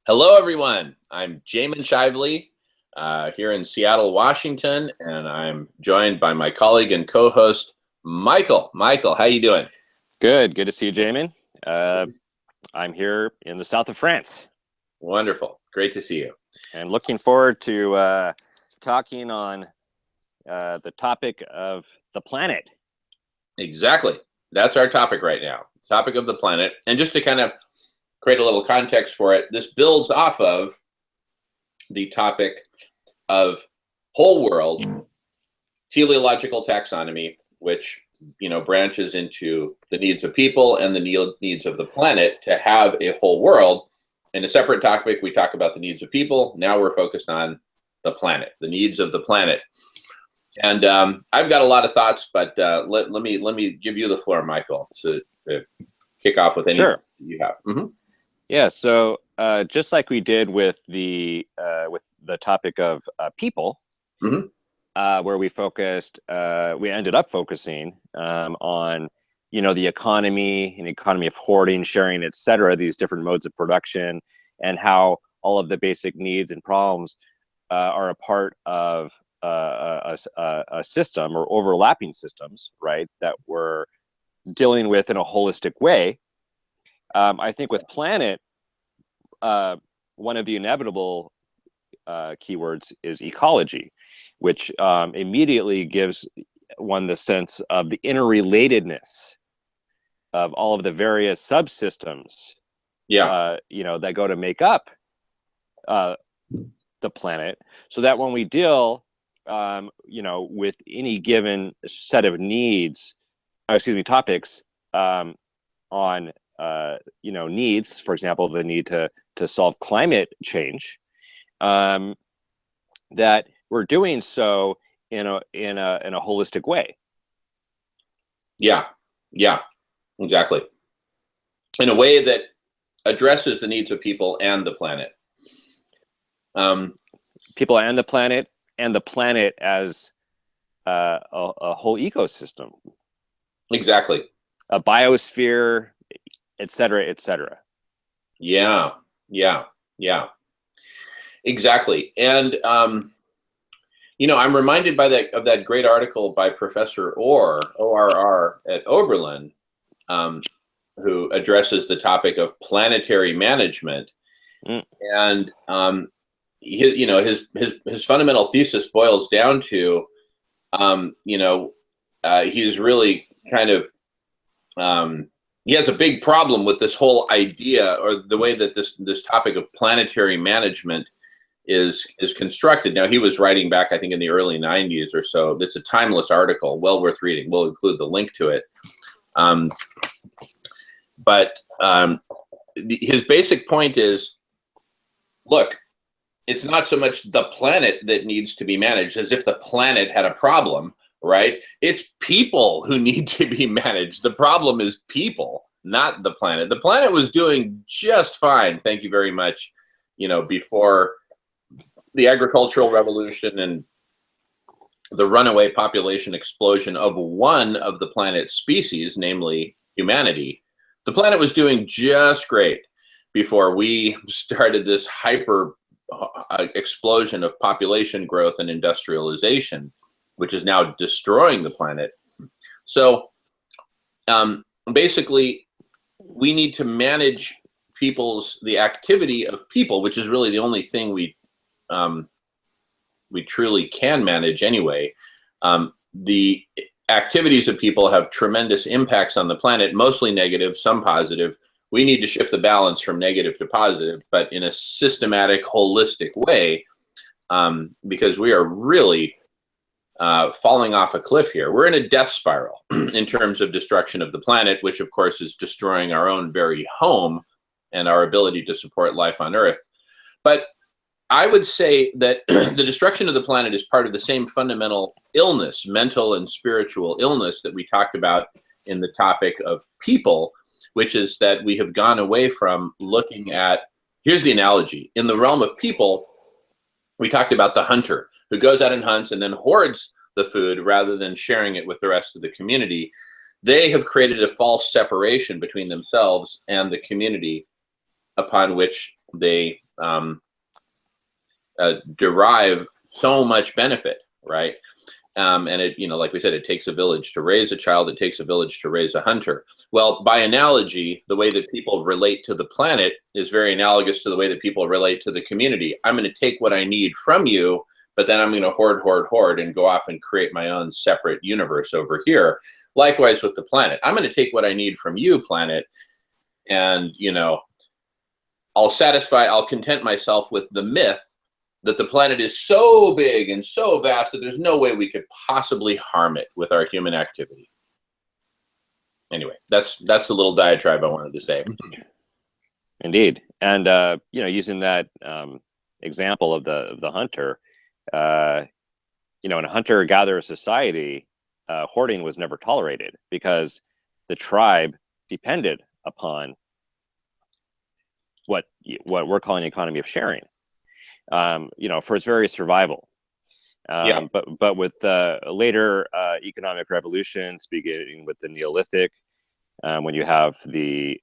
Hello, everyone. I'm Jamin Shively here in Seattle, Washington, and I'm joined by my colleague and co-host, Michael. Michael, how you doing? Good to see you, Jamin. I'm here in the south of France. Wonderful. Great to see you. And looking forward to talking on the topic of the planet. Exactly. That's our topic right now, topic of the planet. And just to kind of create a little context for it, this builds off of the topic of whole world teleological taxonomy, which branches into the needs of people and the needs of the planet to have a whole world. In a separate topic, we talk about the needs of people. Now we're focused on the planet, the needs of the planet. And I've got a lot of thoughts, but let me give you the floor, Michael, to kick off with anything you have. Mm-hmm. Yeah. So just like we did with the topic of people, mm-hmm. Where we ended up focusing on the economy, an economy of hoarding, sharing, etc. These different modes of production, and how all of the basic needs and problems are a part of a system or overlapping systems, right? That we're dealing with in a holistic way. I think with planet, one of the inevitable keywords is ecology, which immediately gives one the sense of the interrelatedness of all of the various subsystems, that go to make up the planet, so that when we deal, with any given set of topics on needs, for example, the need to solve climate change, that we're doing so in a holistic way. Yeah, exactly. In a way that addresses the needs of people and the planet. People and the planet as a whole ecosystem. Exactly. A biosphere, et cetera. Yeah. Exactly. And I'm reminded of that great article by Professor ORR at Oberlin, who addresses the topic of planetary management. And his fundamental thesis boils down to he's really kind of he has a big problem with this whole idea, or the way that this topic of planetary management is constructed. Now, he was writing back, I think, in the early 90s or so. It's a timeless article, well worth reading. We'll include the link to it. But his basic point is, look, it's not so much the planet that needs to be managed, as if the planet had a problem, right? It's people who need to be managed. The problem is people, not the planet. The planet was doing just fine, thank you very much, before the agricultural revolution and the runaway population explosion of one of the planet's species, namely humanity. The planet was doing just great before we started this hyper explosion of population growth and industrialization, which is now destroying the planet. So basically, we need to manage the activity of people, which is really the only thing we truly can manage anyway. The activities of people have tremendous impacts on the planet, mostly negative, some positive. We need to shift the balance from negative to positive, but in a systematic, holistic way, because we are really falling off a cliff here. We're in a death spiral in terms of destruction of the planet, which of course is destroying our own very home and our ability to support life on Earth. But I would say that the destruction of the planet is part of the same fundamental illness, mental and spiritual illness, that we talked about in the topic of people, which is that we have gone away from looking at, here's the analogy. In the realm of people, we talked about the hunter who goes out and hunts and then hoards the food rather than sharing it with the rest of the community. They have created a false separation between themselves and the community upon which they derive so much benefit, right? And it, like we said, it takes a village to raise a child. It takes a village to raise a hunter. Well, by analogy, the way that people relate to the planet is very analogous to the way that people relate to the community. I'm going to take what I need from you, but then I'm going to hoard, and go off and create my own separate universe over here. Likewise with the planet. I'm going to take what I need from you, planet, and, I'll content myself with the myth that the planet is so big and so vast that there's no way we could possibly harm it with our human activity. Anyway, that's the little diatribe I wanted to say. Indeed. And, using that example of the hunter, in a hunter-gatherer society, hoarding was never tolerated because the tribe depended upon what we're calling the economy of sharing. For its very survival. But with later economic revolutions, beginning with the Neolithic, when you have the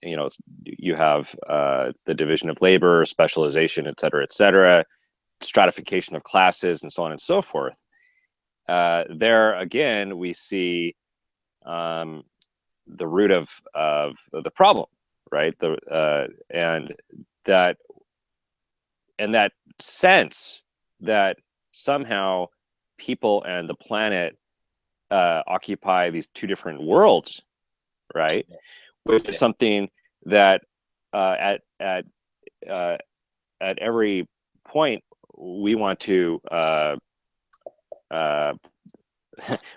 you have the division of labor, specialization, et cetera, stratification of classes, and so on and so forth. There again, we see the root of the problem, right? And that sense that somehow people and the planet occupy these two different worlds, right? Which is something that at every point we want to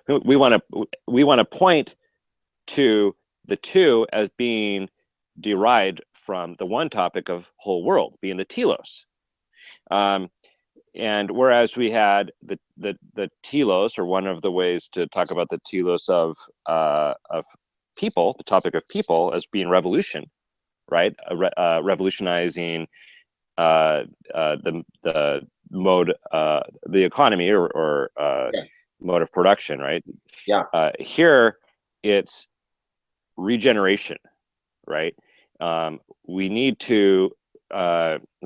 we want to point to the two as being derived from the one topic of whole world, being the telos. And whereas we had the telos, or one of the ways to talk about the telos of people, the topic of people, as being revolution, right? Revolutionizing the mode, the economy, or mode of production, right? Here, it's regeneration, right? We need to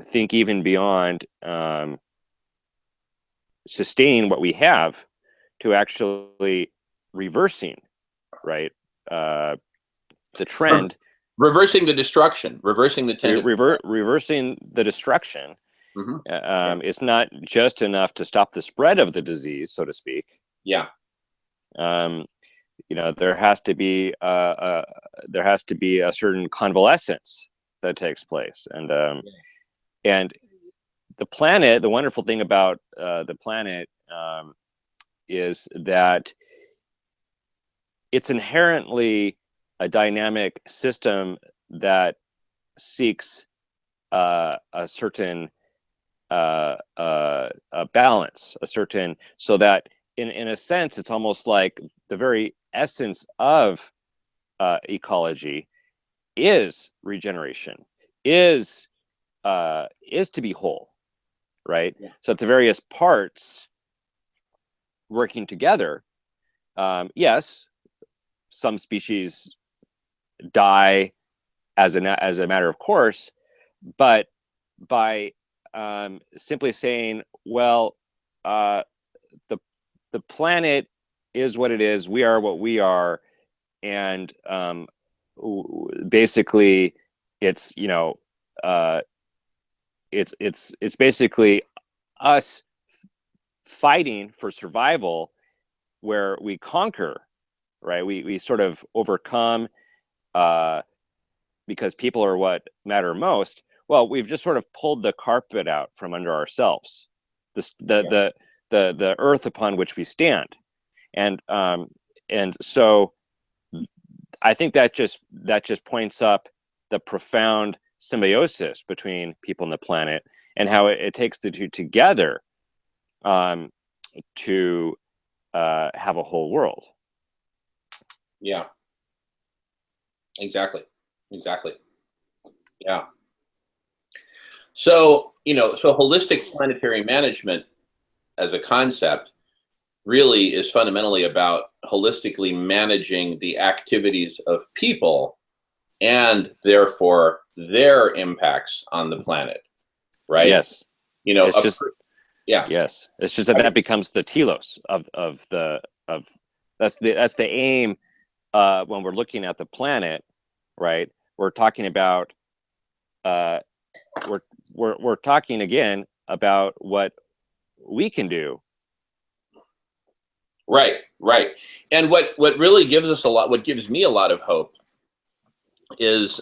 think even beyond sustaining what we have to actually reversing, right? The trend. Reversing the destruction, reversing the tendency. Reversing the destruction. It's not just enough to stop the spread of the disease, so to speak. There has to be a certain convalescence that takes place, and the planet. The wonderful thing about the planet is that it's inherently a dynamic system that seeks a certain a balance, so that in a sense, it's almost like the very essence of ecology is regeneration, is to be whole, right? So it's the various parts working together. Yes, some species die as a matter of course, but by simply saying, well, the planet is what it is, we are what we are, and basically it's it's basically us fighting for survival, where we conquer, right? We sort of overcome because people are what matter most. Well, we've just sort of pulled the carpet out from under ourselves, the earth upon which we stand, and so I think that just points up the profound symbiosis between people and the planet, and how it takes the two together to have a whole world. Yeah. Exactly. Yeah. So, so holistic planetary management as a concept really is fundamentally about holistically managing the activities of people, and therefore their impacts on the planet, right? Yes. You know, It's just, yeah. Yes. It's just that becomes the telos of that's the aim when we're looking at the planet, right? We're talking about we're talking again about what we can do. Right, right. And what really gives us what gives me a lot of hope is,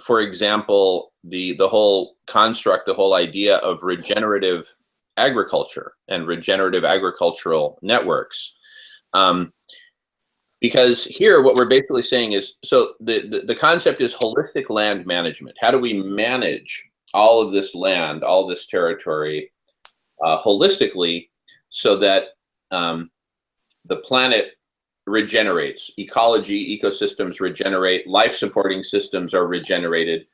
for example, the whole construct, the whole idea of regenerative agriculture and regenerative agricultural networks. Because here, what we're basically saying is, so the concept is holistic land management. How do we manage all of this land, all this territory, holistically, so that the planet regenerates, ecology, ecosystems regenerate, life-supporting systems are regenerated.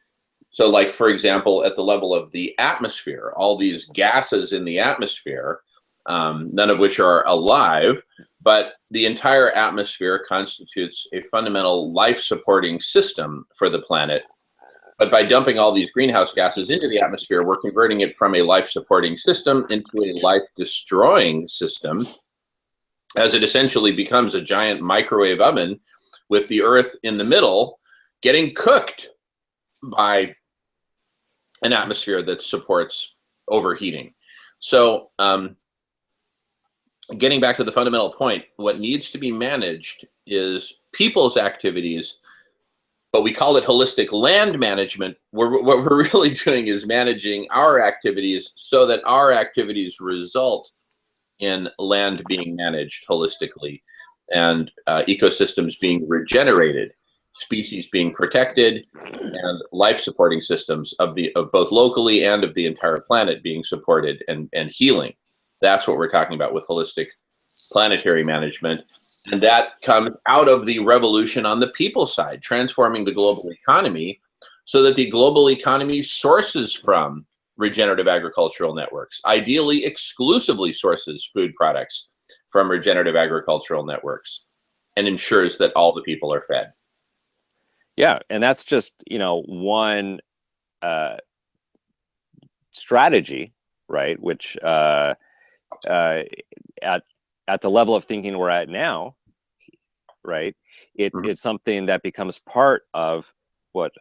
So, like, for example, at the level of the atmosphere, all these gases in the atmosphere, none of which are alive, but the entire atmosphere constitutes a fundamental life-supporting system for the planet. But by dumping all these greenhouse gases into the atmosphere, we're converting it from a life-supporting system into a life-destroying system, as it essentially becomes a giant microwave oven with the Earth in the middle, getting cooked by an atmosphere that supports overheating. So, getting back to the fundamental point, what needs to be managed is people's activities, but we call it holistic land management. What we're really doing is managing our activities so that our activities result in land being managed holistically, and ecosystems being regenerated, species being protected, and life-supporting systems of both locally and of the entire planet being supported and healing. That's what we're talking about with holistic planetary management. And that comes out of the revolution on the people side, transforming the global economy so that the global economy sources from regenerative agricultural networks, ideally exclusively sources food products from regenerative agricultural networks, and ensures that all the people are fed. Yeah, and that's just, one strategy, right? Which at the level of thinking we're at now, right? It's something that becomes part of what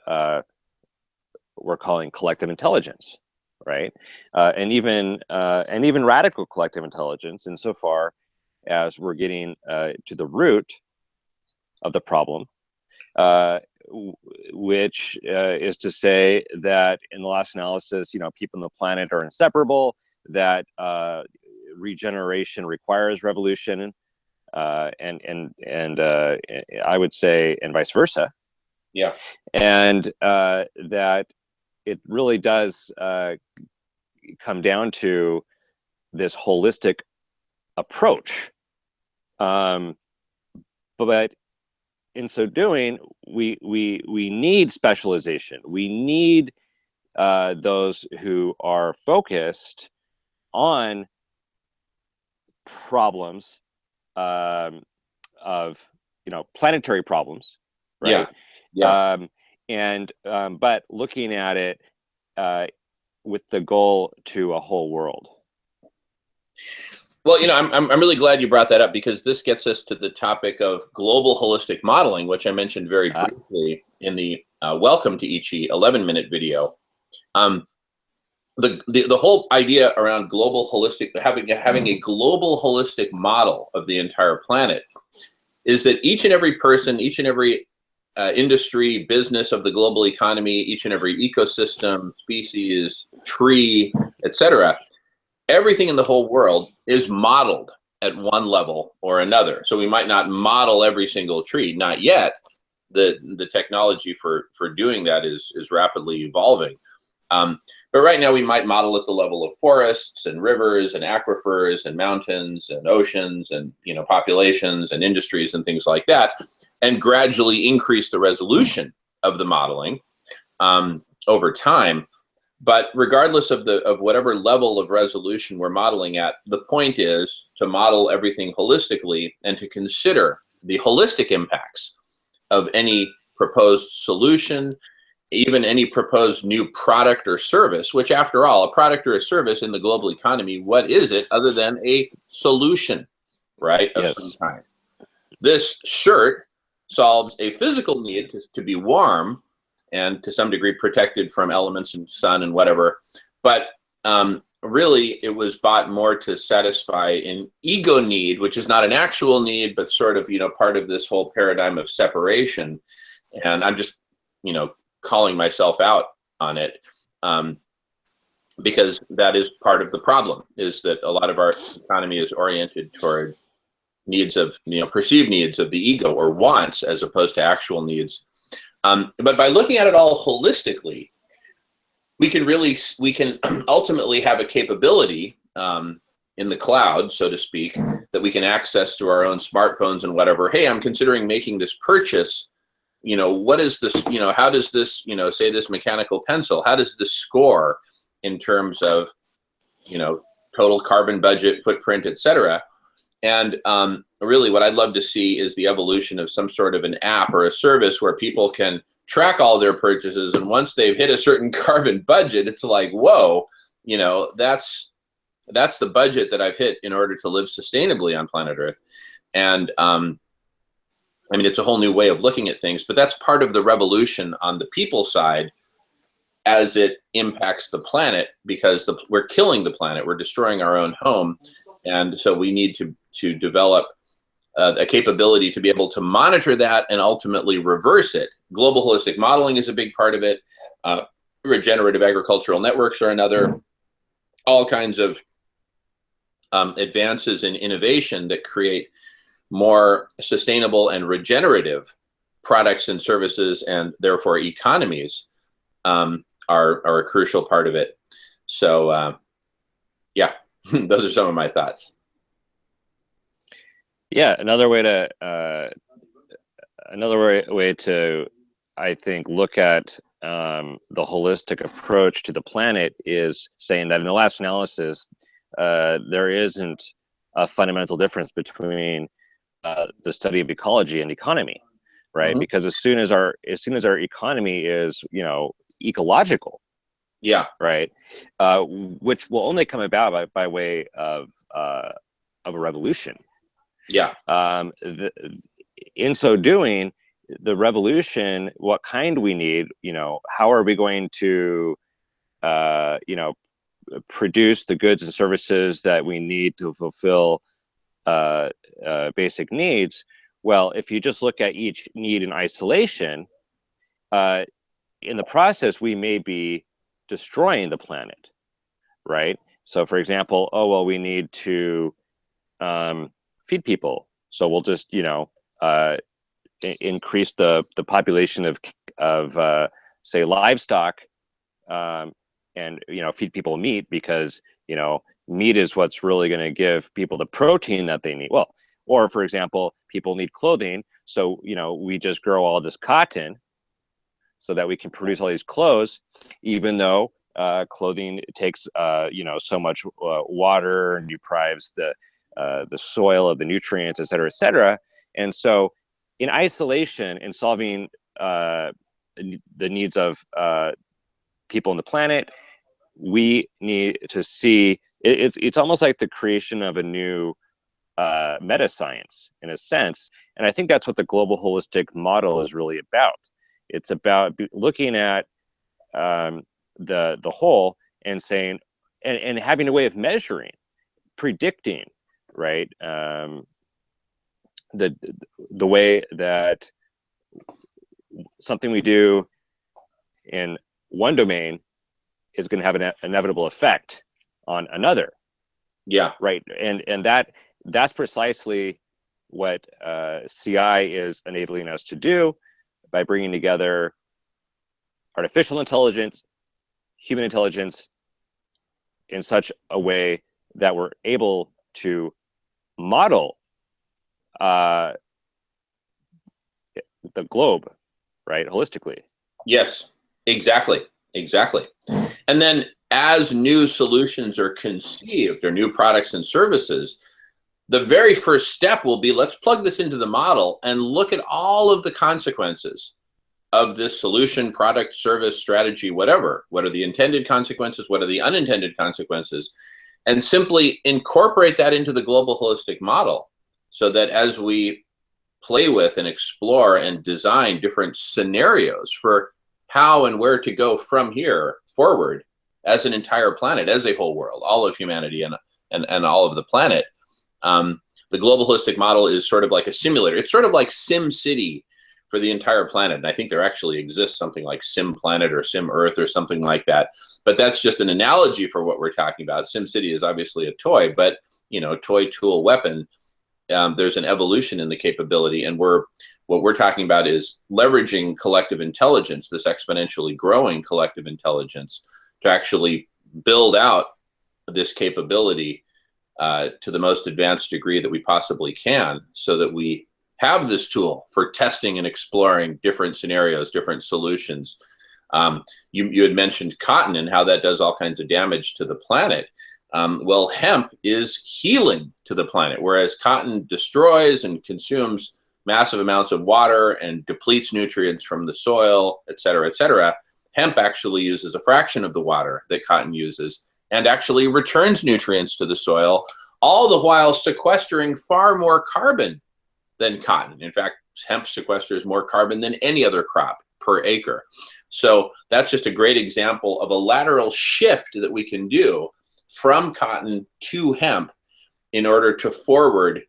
we're calling collective intelligence, right? And even radical collective intelligence, insofar as we're getting to the root of the problem, which is to say that in the last analysis, people on the planet are inseparable, that regeneration requires revolution, and I would say, and vice versa. Yeah. And that it really does come down to this holistic approach. But in so doing, we need specialization. We need those who are focused on problems of planetary problems, right? Yeah. But looking at it with the goal to a whole world. Well, I'm really glad you brought that up, because this gets us to the topic of global holistic modeling, which I mentioned very briefly in the Welcome to Ichi 11-minute video. The whole idea around global holistic, having a global holistic model of the entire planet, is that each and every person, each and every industry, business of the global economy, each and every ecosystem, species, tree, etc., everything in the whole world is modeled at one level or another. So we might not model every single tree, not yet. The technology for doing that is rapidly evolving. But right now we might model at the level of forests and rivers and aquifers and mountains and oceans and populations and industries and things like that, and gradually increase the resolution of the modeling over time. But regardless of whatever level of resolution we're modeling at, the point is to model everything holistically and to consider the holistic impacts of any proposed solution even any proposed new product or service, which after all, a product or a service in the global economy, what is it other than a solution, right, of some Yes. kind? This shirt solves a physical need to be warm and to some degree protected from elements and sun and whatever. But really, it was bought more to satisfy an ego need, which is not an actual need, but sort of, part of this whole paradigm of separation. And I'm just, calling myself out on it, because that is part of the problem, is that a lot of our economy is oriented towards needs of, perceived needs of the ego, or wants, as opposed to actual needs. But by looking at it all holistically, we can ultimately have a capability in the cloud, so to speak, that we can access through our own smartphones and whatever. Hey, I'm considering making this purchase. What is this, how does this, say this mechanical pencil, how does this score in terms of, total carbon budget, footprint, et cetera? And really what I'd love to see is the evolution of some sort of an app or a service where people can track all their purchases. And once they've hit a certain carbon budget, it's like, whoa, that's the budget that I've hit in order to live sustainably on planet Earth. And it's a whole new way of looking at things, but that's part of the revolution on the people side as it impacts the planet, because we're killing the planet, we're destroying our own home. And so we need to develop a capability to be able to monitor that and ultimately reverse it. Global holistic modeling is a big part of it. Regenerative agricultural networks are another. All kinds of advances in innovation that create more sustainable and regenerative products and services, and therefore economies, are a crucial part of it. So yeah, those are some of my thoughts. Yeah, another way to, I think, look at the holistic approach to the planet is saying that in the last analysis, there isn't a fundamental difference between the study of ecology and economy, right? Mm-hmm. Because as soon as our economy is, ecological, yeah, right, which will only come about by way of a revolution. Yeah. In so doing, the revolution, what kind we need, how are we going to, produce the goods and services that we need to fulfill basic needs? Well, if you just look at each need in isolation, in the process, we may be destroying the planet, right? So, for example, we need to feed people, so we'll just increase the population of say livestock, and feed people meat, because meat is what's really going to give people the protein that they need. Well, or for example, people need clothing, so we just grow all this cotton so that we can produce all these clothes, even though clothing takes so much water and deprives the soil of the nutrients, et cetera, et cetera. And so in isolation, in solving the needs of people on the planet, we need to see, it's almost like the creation of a new meta science in a sense. And I think that's what the global holistic model is really about. It's about looking at the whole and saying, and having a way of measuring, predicting, right? The way that something we do in one domain is going to have an inevitable effect on another. Yeah. Right. And that's precisely what CI is enabling us to do by bringing together artificial intelligence, human intelligence in such a way that we're able to model the globe, right, holistically. Yes, exactly. And then as new solutions are conceived, or new products and services, the very first step will be, let's plug this into the model and look at all of the consequences of this solution, product, service, strategy, whatever. What are the intended consequences? What are the unintended consequences? And simply incorporate that into the global holistic model, so that as we play with and explore and design different scenarios for how and where to go from here forward as an entire planet, as a whole world, all of humanity and all of the planet, the global holistic model is sort of like a simulator. It's sort of like Sim City for the entire planet. And I think there actually exists something like Sim Planet or Sim Earth or something like that. But that's just an analogy for what we're talking about. Sim City is obviously a toy, but toy, tool, weapon. There's an evolution in the capability, and what we're talking about is leveraging collective intelligence, this exponentially growing collective intelligence, to actually build out this capability to the most advanced degree that we possibly can, so that we have this tool for testing and exploring different scenarios, different solutions. You had mentioned cotton and how that does all kinds of damage to the planet. Well, hemp is healing to the planet, whereas cotton destroys and consumes massive amounts of water and depletes nutrients from the soil, et cetera, et cetera. Hemp actually uses a fraction of the water that cotton uses and actually returns nutrients to the soil, all the while sequestering far more carbon than cotton. In fact, hemp sequesters more carbon than any other crop per acre. So that's just a great example of a lateral shift that we can do from cotton to hemp in order to forward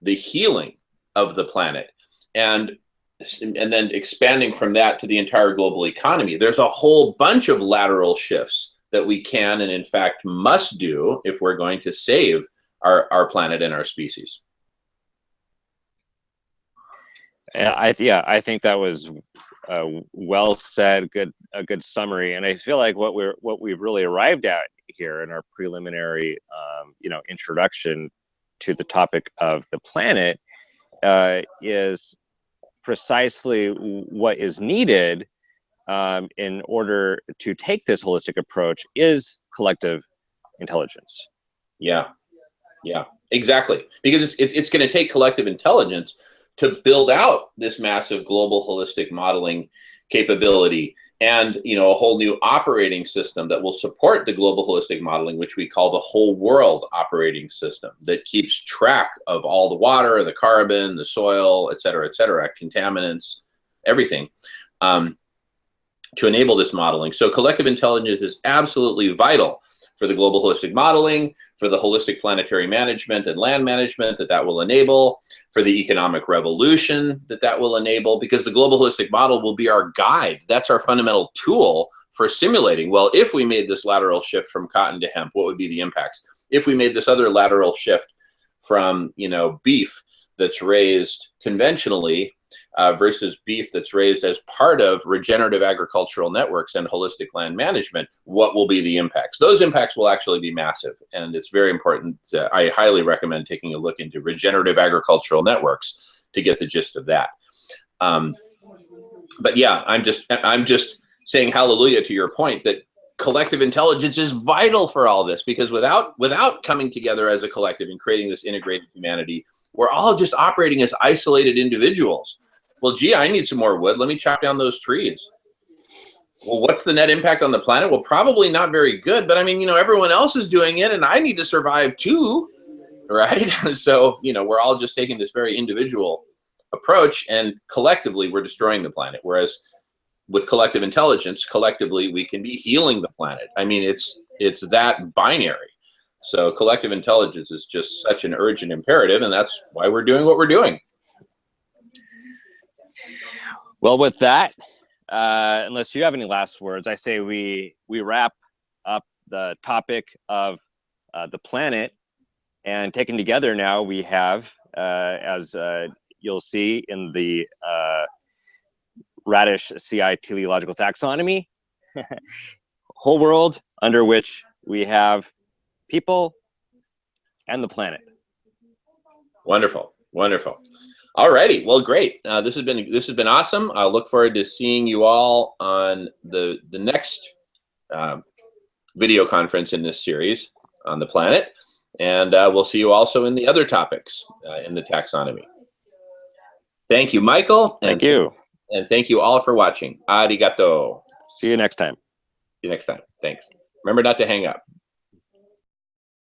the healing of the planet, and then expanding from that to the entire global economy. There's a whole bunch of lateral shifts that we can and in fact must do if we're going to save our planet and our species. I think that was well said, a good summary, and I feel like what we've really arrived at here in our preliminary introduction to the topic of the planet is precisely what is needed in order to take this holistic approach is collective intelligence. Yeah, exactly. Because it's going to take collective intelligence to build out this massive global holistic modeling capability, and a whole new operating system that will support the global holistic modeling, which we call the whole world operating system, that keeps track of all the water, the carbon, the soil, et cetera, contaminants, everything, to enable this modeling. So collective intelligence is absolutely vital for the global holistic modeling, for the holistic planetary management and land management that will enable, for the economic revolution that will enable, because the global holistic model will be our guide. That's our fundamental tool for simulating, well, if we made this lateral shift from cotton to hemp, what would be the impacts? If we made this other lateral shift from, beef that's raised conventionally versus beef that's raised as part of regenerative agricultural networks and holistic land management, what will be the impacts? Those impacts will actually be massive, and it's very important. I highly recommend taking a look into regenerative agricultural networks to get the gist of that. But yeah, I'm just saying hallelujah to your point that collective intelligence is vital for all this, because without coming together as a collective and creating this integrated humanity, we're all just operating as isolated individuals. Well, gee, I need some more wood. Let me chop down those trees. Well, what's the net impact on the planet? Well, probably not very good, but I mean, everyone else is doing it and I need to survive too, right? So, we're all just taking this very individual approach, and collectively we're destroying the planet. Whereas with collective intelligence, collectively we can be healing the planet. I mean, it's that binary. So collective intelligence is just such an urgent imperative, and that's why we're doing what we're doing. Well, with that, unless you have any last words, I say we wrap up the topic of the planet, and taken together now we have, as you'll see in the Radish CI teleological taxonomy, whole world under which we have people and the planet. Wonderful. All righty. Well, great. This has been awesome. I'll look forward to seeing you all on the next video conference in this series on the planet, and we'll see you also in the other topics in the taxonomy. Thank you, Michael. Thank you. And thank you all for watching. Arigato. See you next time. See you next time. Thanks. Remember not to hang up.